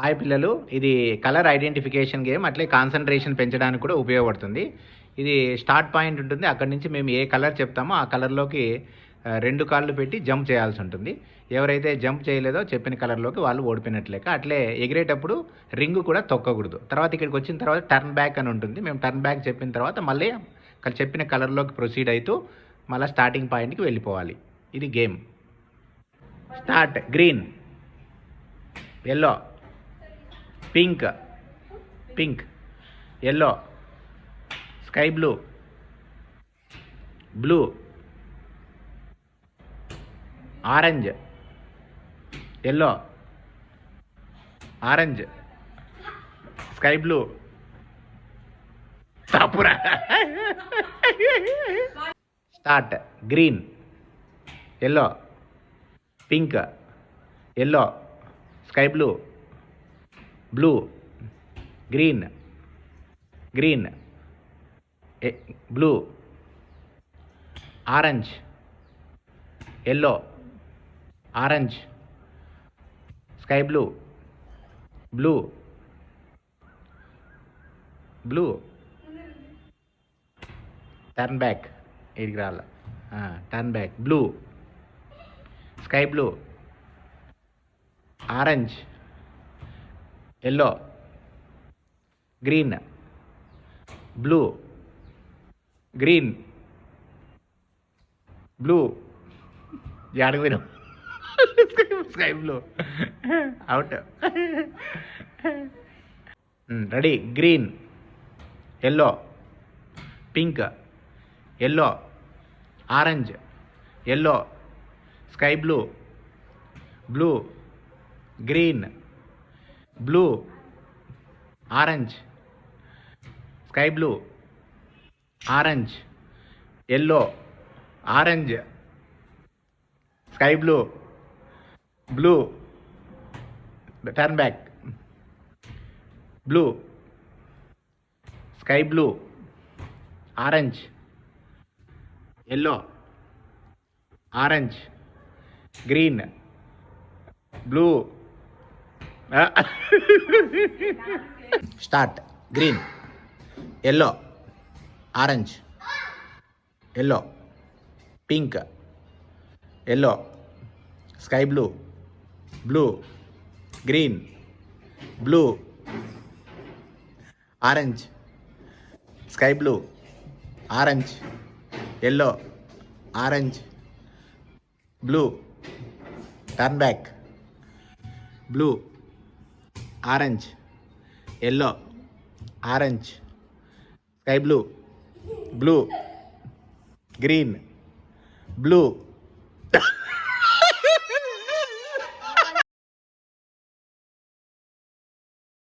Hi పిల్లలు, ఇది colour identification game, అట్లే కాన్సన్ట్రేషన్ పెంచడానికి కూడా ఉపయోగపడుతుంది. ఇది స్టార్ట్ పాయింట్ ఉంటుంది. అక్కడి నుంచి మేము ఏ కలర్ చెప్తామో ఆ కలర్లోకి 2 కాళ్ళు పెట్టి జంప్ చేయాల్సి ఉంటుంది. ఎవరైతే జంప్ చేయలేదో చెప్పిన కలర్లోకి వాళ్ళు ఓడిపోయినట్లేక. అట్లే ఎగిరేటప్పుడు రింగ్ కూడా తొక్కకూడదు. తర్వాత ఇక్కడికి వచ్చిన తర్వాత టర్న్ బ్యాక్ అని ఉంటుంది. మేము టర్న్ బ్యాక్ చెప్పిన తర్వాత మళ్ళీ చెప్పిన కలర్లోకి ప్రొసీడ్ అవుతూ మళ్ళీ స్టార్టింగ్ పాయింట్కి వెళ్ళిపోవాలి. ఇది game. Start. Green, yellow, pink, pink, yellow, sky blue, blue, orange, yellow, orange, sky blue, తప్పురా. Start. Green, yellow, pink, yellow, sky blue, blue, green, green, blue, orange, yellow, orange, sky blue, blue, blue, turn back, ఇడికి రాల, turn back, blue, sky blue, orange, yellow, green, blue, green, blue, యాడికి పోయినాం, sky blue, out. Ready. Green, yellow, pink, yellow, orange, yellow, sky blue, blue, green, blue, orange, sky blue, orange, yellow, orange, sky blue, blue, turn back, blue, sky blue, orange, yellow, orange, green, blue. Start. Green, yellow, orange, yellow, pink, yellow, sky blue, blue, green, blue, orange, sky blue, orange, yellow, orange, blue, turn back, blue, orange, yellow, orange, sky blue, blue, green, blue.